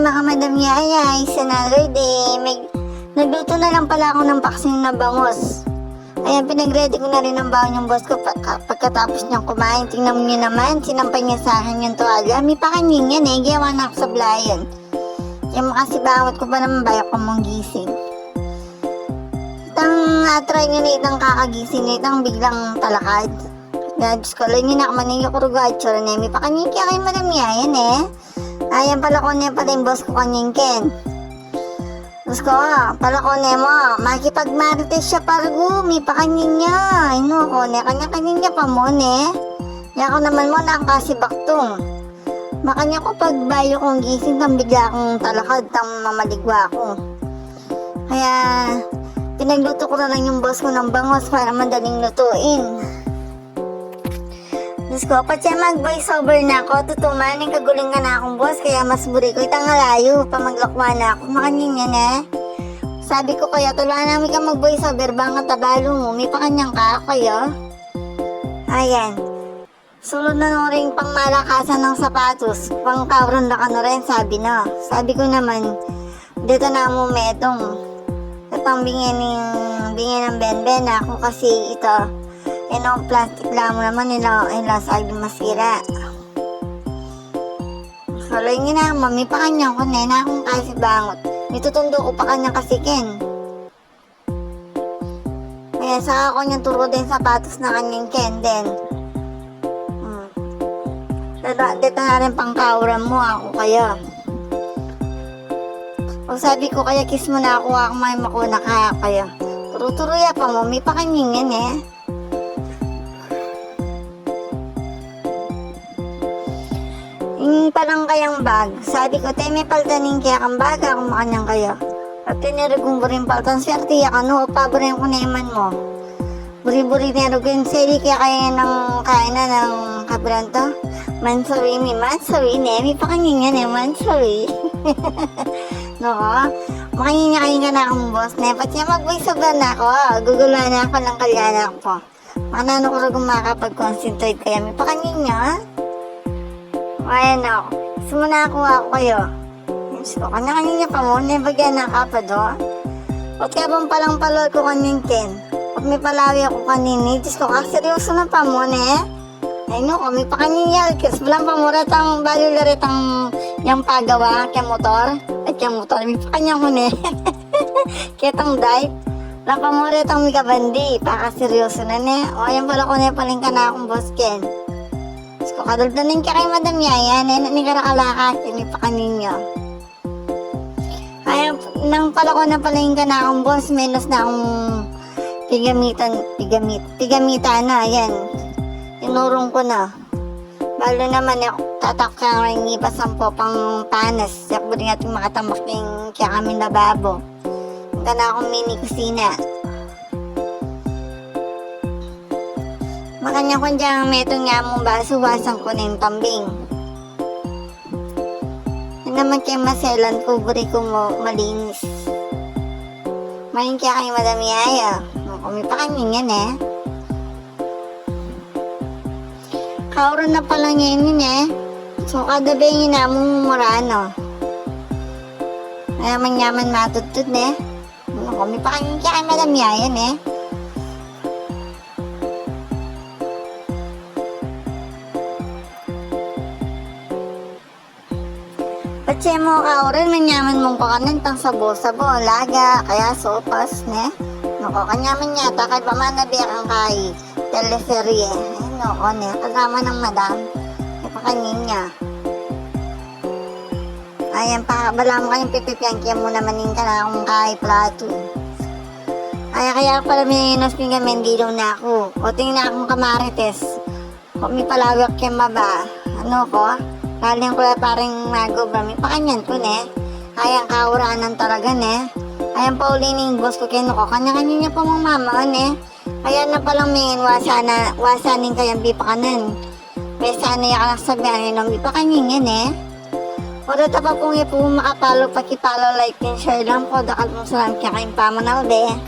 mga Madam Yaya, it's another day. Nagluto na lang pala ako ng paksiw na bangos. Ayan, pinag-ready ko na rin ang baon yung boss ko pagkatapos niyang kumain. Tingnan niyo naman, sinampay niya sa akin yung tuwalya. May pakanin yan eh, gawa na ako sa blayan. Yung makasibawat ko pa naman bayak ko mong gising. Itang try nyo na itang kakagising na itang biglang talakad. Diyos ko, lang yun ako maningyo ko rugat. Tsura na may pakanin kaya kayo Madam Yaya eh. Ayan pala ko niya pala yung boss ko kanyingken. Boss ko, pala ko niya mo, makipagmarites siya pargo, may pakanin niya. Ay no, ko niya, kanya-kanin niya pa mo ne. Yan ako naman mo na ang kasibaktong. Makanya ko pagbayo kong gising, tang bigla akong talakad, tang mamaligwa ako. Kaya, pinagluto ko na lang yung boss ko ng bangos para madaling lutuin. Diyos ko, pati mag-voice over na ako, tutuman, yung kaguling ka na akong boss, kaya mas buri ko itang alayo, pa maglakwa na ako, makanyang yan eh. Sabi ko kaya, tulaan namin ka mag-voice over, bang tabalo mo, may pakanyang ka, kayo. Ayan. Sulod na nung ring pang malakasan ng sapatos, pang kawron na ka na rin, sabi na. Sabi ko naman, dito na mo metong, itang bingin ng benben ako kasi ito, yung plastic lang mo naman, sabi masira. So, lang yun na, mami, pa kanyang ko na akong kasi bangot. Nitutundo ko pa kanyang kasikin. Kaya saka ko niyang turo din sapatos na kanyang kenden. Dito na rin pang kauram mo, ako kayo. O sabi ko, kaya kiss mo na ako may makuna kaya kayo. Turo-turo ya pa mo, may pa kanyang yan eh. Yung palang kayang bag, sabi ko, tayo may paltanin kaya kang baga kung makanyang kayo. At tinirugong ko rin paltan, swerte ya ka, no, paborin ko naiman mo. Buri-buri nirugong, sili kaya kaya ng kain na ng kabranto. Mansawi, may pakangin yan eh, mansawi. No, makingin kayo na akong boss, ne, pati niya mag-voice over na ako, gugula na ako ng kalyana ko po. Manano ko rin makakapag-concentrate kaya, may pakangin niya, ha? Ayan ako. Sumuna ako kayo. So, kanya-kanya niya pa mo. Nebagyan na kapad ho. At kaya bang palang palol ko kanyang ken. At may palawi ako kanini. Diyos ko, seryoso na pa mo ne. Ay no, may pa kanyang yalkis. Walang pamuratang balularitang yung pagawa kaya motor. At kaya motor. May pa kanyang ko ne. Kaya tang dive. Walang pamuratang may kabandi. Paka seryoso na ne. O ayan pala ko ne paling ka na akong boss ken. So, kaduldanin ka kay Madam Yaya, ni karakalaka, tinipakan ninyo. Kaya, nang pala ko na palayin ka na akong boss, menos na akong pigamitan na, yan. Tinurong ko na. Balo naman, tatak ka rin ipasampo pang panas, sakbo rin natin makatambak yung kaya kami lababo. Hanggang na akong mini kusina. Makanya ko dyan metong nga mong baso, wasan ko na yung tambing. Yan naman kayo maselan ko, buri ko mo malinis. Maling kaya kayo Madam Yaya. Kumi pa kanyang yan eh. Kauron na pala ngayon eh. So kada bengin na mong murano. Kaya manyaman matutod eh. Kumi pa kanyang kaya kayo Madam Yaya eh. Patse mo kaurin, manyaman mong pakanan tang sabo-sabo, laga, kaya sopas, ne? Noko, kanyaman yata, kay pamanabiyak ang kay teleserye. Ay, noko, ne? Kasama ng madam. Ipakanin niya. Ayan, bala mo kayong pipipyan, kaya mo namanin ka na akong kay plato. Kaya pala may naspingamen, dilaw na ako. O, tingin na akong kamarites. O, may palawak kaya maba. Ano ko? Kaling ko parang magobra, may pakanyan ko ne. Ayang kauranan talaga ne. Ayang paulining boss ko kaya ko, kanya-kanya niya pa mong mama ne. Kaya na palang may wasanin kayang bipakanan. May sana yung sabihan ng bipakanyin yan eh. O data pa kung ipo makapalo, pakipalo, like and share lang po. Dakal mong salam kaya kayong pamanaw de.